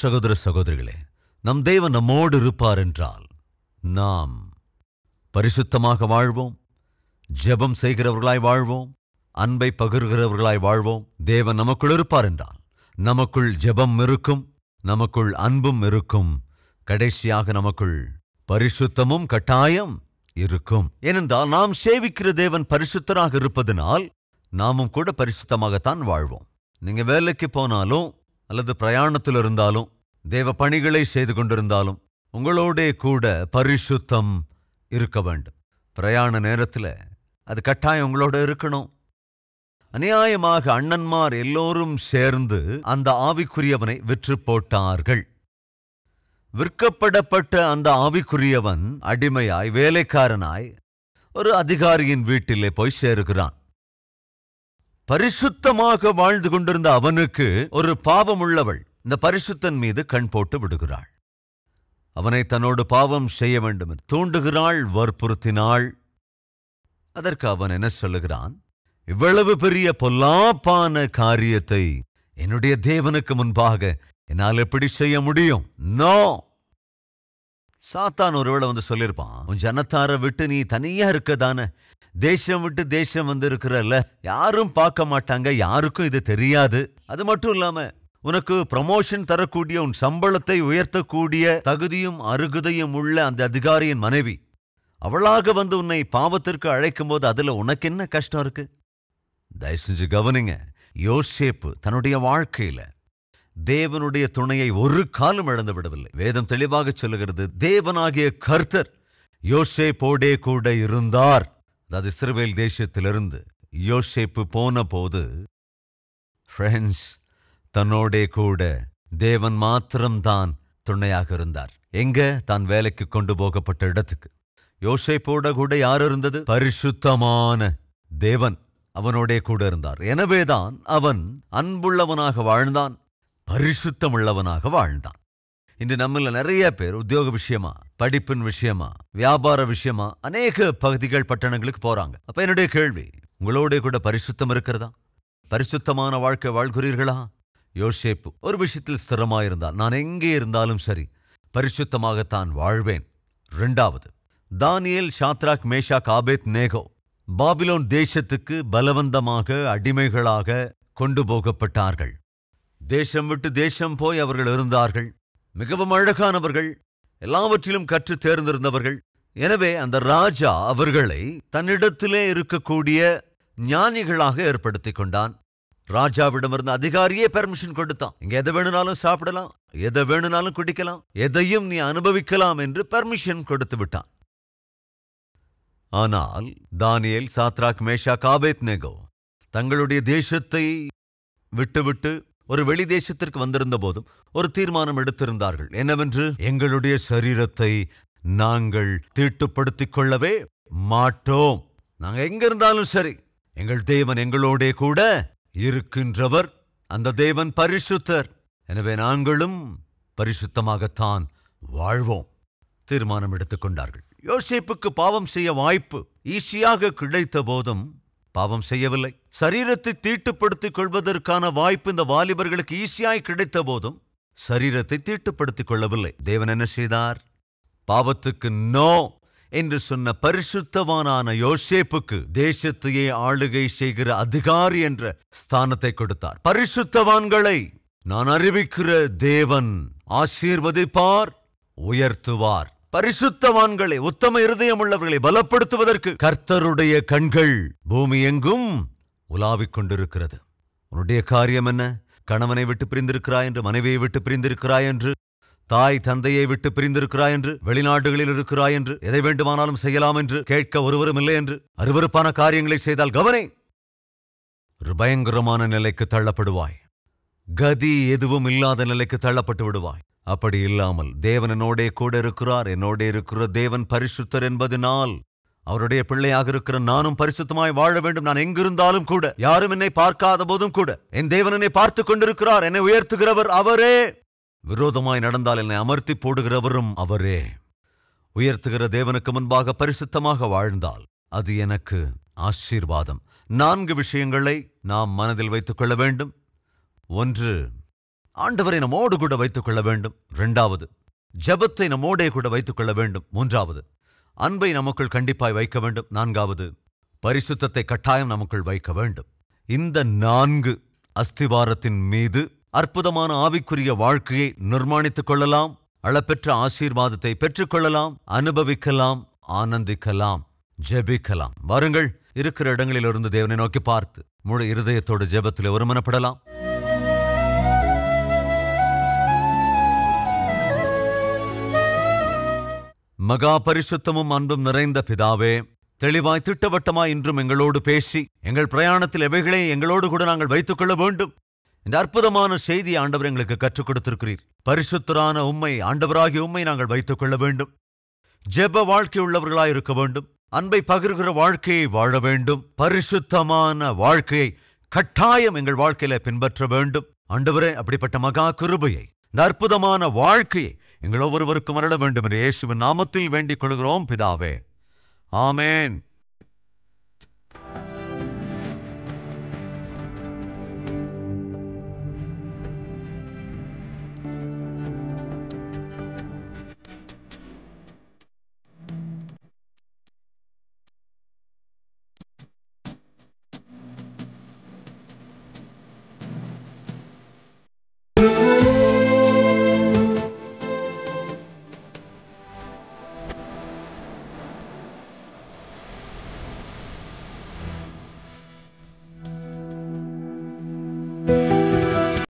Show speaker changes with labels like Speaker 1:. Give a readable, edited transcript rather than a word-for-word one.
Speaker 1: சகோதர சகோதரிகளே, நம் தேவன் நம்மோடு இருப்பார் என்றால் நாம் பரிசுத்தமாக வாழ்வோம், ஜெபம் செய்கிறவர்களாய் வாழ்வோம், அன்பை பகிர்கிறவர்களாய் வாழ்வோம். தேவன் நமக்குள் இருப்பார் என்றால் நமக்குள் ஜெபம் இருக்கும், நமக்குள் அன்பும் இருக்கும், கடைசியாக நமக்குள் பரிசுத்தமும் கட்டாயம் இருக்கும். ஏனென்றால் நாம் சேவிக்கிற தேவன் பரிசுத்தராக இருப்பதனால் நாமும் கூட பரிசுத்தமாகத்தான் வாழ்வோம். நீங்க வேலைக்கு போனாலும் அல்லது பிரயாணத்தில் இருந்தாலும் தேவ பணிகளை செய்து கொண்டிருந்தாலும் உங்களோடே கூட பரிசுத்தம் இருக்க வேண்டும். பிரயாண நேரத்தில் அது கட்டாயம் உங்களோட இருக்கணும். அநியாயமாக அண்ணன்மார் எல்லோரும் சேர்ந்து அந்த ஆவிக்குரியவனை விற்று போட்டார்கள். விற்கப்படப்பட்ட அந்த ஆவிக்குரியவன் அடிமையாய் வேலைக்காரனாய் ஒரு அதிகாரியின் வீட்டிலே போய் சேருகிறான். பரிசுத்தமாக வாழ்ந்து கொண்டிருந்த அவனுக்கு ஒரு பாவமுள்ளவள் இந்த பரிசுத்தன் மீது கண் போட்டு விடுகிறாள். அவனை தன்னோடு பாவம் செய்ய வேண்டும் என்று தூண்டுகிறாள், வற்புறுத்தினாள். அதற்கு அவன் என்ன சொல்லுகிறான்? இவ்வளவு பெரிய பொல்லாப்பான காரியத்தை என்னுடைய தேவனுக்கு முன்பாக என்னால் எப்படி செய்ய முடியும்? நோ. சாத்தான் ஒருவேளை வந்து சொல்லியிருப்பான், உன் ஜனத்தாரை விட்டு நீ தனியா இருக்கதானே, தேசம் விட்டு தேசம் வந்து இருக்கிறல்ல, யாரும் பார்க்க மாட்டாங்க, யாருக்கும் இது தெரியாது. அது மட்டும் இல்லாம உனக்கு ப்ரமோஷன் தரக்கூடிய, உன் சம்பளத்தை உயர்த்தக்கூடிய தகுதியும் அருகதையும் உள்ள அந்த அதிகாரியின் மனைவி அவளாக வந்து உன்னை பாவத்திற்கு அழைக்கும் போது அதுல உனக்கு என்ன கஷ்டம் இருக்கு? தயவு செஞ்சு கவனிங்க. யோசேப்பு தன்னுடைய வாழ்க்கையில தேவனுடைய துணையை ஒரு காலம் இழந்து விடவில்லை. வேதம் தெளிவாக சொல்லுகிறது, தேவனாகிய கர்த்தர் யோசேப்போடே கூட இருந்தார். அதாவது இஸ்ரவேல் தேசத்திலிருந்து யோசேப்பு போன போது ஃப்ரெண்ட்ஸ், தன்னோடே கூட தேவன் மாத்திரம்தான் துணையாக இருந்தார். எங்க? தான் வேலைக்கு கொண்டு போகப்பட்ட இடத்துக்கு. யோசேப்போட கூட யார் இருந்தது? பரிசுத்தமான தேவன் அவனோடே கூட இருந்தார். எனவேதான் அவன் அன்புள்ளவனாக வாழ்ந்தான், பரிசுத்தமுள்ளவனாக வாழ்ந்தான். இன்று நம்மள நிறைய பேர் உத்தியோக விஷயமா, படிப்பின் விஷயமா, வியாபார விஷயமா அநேக பகுதிகள் பட்டணங்களுக்கு போறாங்க. அப்ப என்னுடைய கேள்வி, உங்களோட கூட பரிசுத்தம் இருக்கிறதா? பரிசுத்தமான வாழ்க்கை வாழ்கிறீர்களா? யோசேப்பு ஒரு விஷயத்தில் ஸ்திரமாயிருந்தால், நான் எங்கே இருந்தாலும் சரி பரிசுத்தமாகத்தான் வாழ்வேன். இரண்டாவது, தானியேல், சாத்ராக், மேஷாக், ஆபேத் நேகோ பாபிலோன் தேசத்துக்கு பலவந்தமாக அடிமைகளாக கொண்டு போகப்பட்டார்கள். தேசம் விட்டு தேசம் போய் அவர்கள் இருந்தார்கள். மிகவும் அழகானவர்கள், எல்லாவற்றிலும் கற்று தேர்ந்திருந்தவர்கள். எனவே அந்த ராஜா அவர்களை தன்னிடத்திலே இருக்கக்கூடிய ஞானிகளாக ஏற்படுத்திக் கொண்டான். ராஜாவிடமிருந்து அதிகாரியே பெர்மிஷன் கொடுத்தான். இங்க எதை வேணுனாலும் சாப்பிடலாம், எதை வேணுனாலும் குடிக்கலாம், எதையும் நீ அனுபவிக்கலாம் என்று பெர்மிஷன் கொடுத்து விட்டான். ஆனால் தானியேல், சாத்ராக், மேஷாக், ஆபேத் நேகோ தங்களுடைய தேசத்தை விட்டுவிட்டு ஒரு வெளி தேசத்திற்கு வந்திருந்த போதும் ஒரு தீர்மானம் எடுத்திருந்தார்கள். என்னவென்று? எங்களுடைய சரீரத்தை நாங்கள் தீட்டுப்படுத்திக் கொள்ளவே மாட்டோம். நாங்க எங்க இருந்தாலும் சரி, எங்கள் தேவன் எங்களோடே கூட இருக்கின்றவர். அந்த தேவன் பரிசுத்தர். எனவே நாங்களும் பரிசுத்தமாகத்தான் வாழ்வோம். தீர்மானம் எடுத்துக்கொண்டார்கள். யோசேப்புக்கு பாவம் செய்ய வாய்ப்பு ஈஸியாக கிடைத்த போதும் பாவம் செய்யவில்லை. சரீரத்தை தீட்டுப்படுத்திக் கொள்வதற்கான வாய்ப்பு இந்த வாலிபர்களுக்கு ஈஸியாய் கிடைத்த போதும் சரீரத்தை தீட்டுப்படுத்திக் கொள்ளவில்லை. தேவன் என்ன செய்தார்? பாவத்துக்கு நோ என்று சொன்ன பரிசுத்தவானான யோசேப்புக்கு தேசத்தையே ஆளுகை செய்கிற அதிகாரி என்ற ஸ்தானத்தை கொடுத்தார். பரிசுத்தவான்களை நான் அறிவிக்கிற தேவன் ஆசீர்வதிப்பார், உயர்த்துவார். பரிசுத்தவான்களை, உத்தம இருதயம் உள்ளவர்களை பலப்படுத்துவதற்கு கர்த்தருடைய கண்கள் பூமி எங்கும் உலாவிக் கொண்டிருக்கிறது. உன்னுடைய காரியம் என்ன? கணவனை விட்டு பிரிந்திருக்கிறாய் என்று, மனைவியை விட்டு பிரிந்திருக்கிறாய் என்று, தாய் தந்தையை விட்டு பிரிந்திருக்கிறாய் என்று, வெளிநாடுகளில் இருக்கிறாய் என்று, எதை வேண்டுமானாலும் செய்யலாம் என்று, கேட்க ஒருவரும் இல்லை என்று அருவருப்பான காரியங்களை செய்தால் கவனே, ஒரு பயங்கரமான நிலைக்கு தள்ளப்படுவாய். கதி எதுவும் இல்லாத நிலைக்கு தள்ளப்பட்டு விடுவாய். அப்படி இல்லாமல் தேவன் என்னோடே கூட இருக்கிறார், என்னோடே இருக்கிற தேவன் பரிசுத்தர் என்பதனால் அவருடைய பிள்ளையாக இருக்கிற நானும் பரிசுத்தமாய் வாழ வேண்டும். நான் எங்கிருந்தாலும் கூட, யாரும் என்னை பார்க்காத போதும் கூட என் தேவன் என்னை பார்த்து கொண்டிருக்கிறார். என்னை உயர்த்துகிறவர் அவரே. விரோதமாய் நடந்தால் என்னை அமர்த்தி போடுகிறவரும் அவரே. உயர்த்துகிற தேவனுக்கு முன்பாக பரிசுத்தமாக வாழ்ந்தால் அது எனக்கு ஆசீர்வாதம். 4 விஷயங்களை நாம் மனதில் வைத்துக் கொள்ள வேண்டும். 1, ஆண்டவரை நம்மோடு கூட வைத்துக் கொள்ள வேண்டும். 2வது, ஜெபத்தை நம்மோடே கூட வைத்துக் கொள்ள வேண்டும். 3வது, அன்பை நமக்குள் கண்டிப்பாய் வைக்க வேண்டும். 4வது, பரிசுத்தத்தை கட்டாயம் நமக்குள் வைக்க வேண்டும். இந்த 4 அஸ்திவாரத்தின் மீது அற்புதமான ஆவிக்குரிய வாழ்க்கையை நிர்மாணித்துக் கொள்ளலாம். அளப்பெற்ற ஆசீர்வாதத்தை பெற்றுக்கொள்ளலாம், அனுபவிக்கலாம், ஆனந்திக்கலாம், ஜெபிக்கலாம். வாருங்கள், இருக்கிற இடங்களிலிருந்து தேவனை நோக்கி பார்த்து முழு இருதயத்தோடு ஜெபத்தில் ஒருமனப்படலாம். மகா பரிசுத்தமும் அன்பும் நிறைந்த பிதாவே, தெளிவாய் திட்டவட்டமாய் இன்றும் எங்களோடு பேசி எங்கள் பிரயாணத்தில் எவைகளை எங்களோடு கூட நாங்கள் வைத்துக் கொள்ள வேண்டும். இந்த அற்புதமான செய்தி ஆண்டவர் எங்களுக்கு கற்றுக் கொடுத்திருக்கிறீர். பரிசுத்தரான உம்மை, ஆண்டவராகிய உம்மை நாங்கள் வைத்துக் கொள்ள வேண்டும். ஜெப வாழ்க்கை உள்ளவர்களாய் இருக்க வேண்டும். அன்பை பகிர்கிற வாழ்க்கையை வாழ வேண்டும். பரிசுத்தமான வாழ்க்கையை கட்டாயம் எங்கள் வாழ்க்கையில பின்பற்ற வேண்டும். ஆண்டவரே, அப்படிப்பட்ட மகா கிருபையை, இந்த அற்புதமான வாழ்க்கையை எங்கள் ஒவ்வொருவருக்கும் அருள வேண்டும் என்று இயேசுவின் நாமத்தில் வேண்டிக் கொள்கிறோம் பிதாவே. ஆமேன்.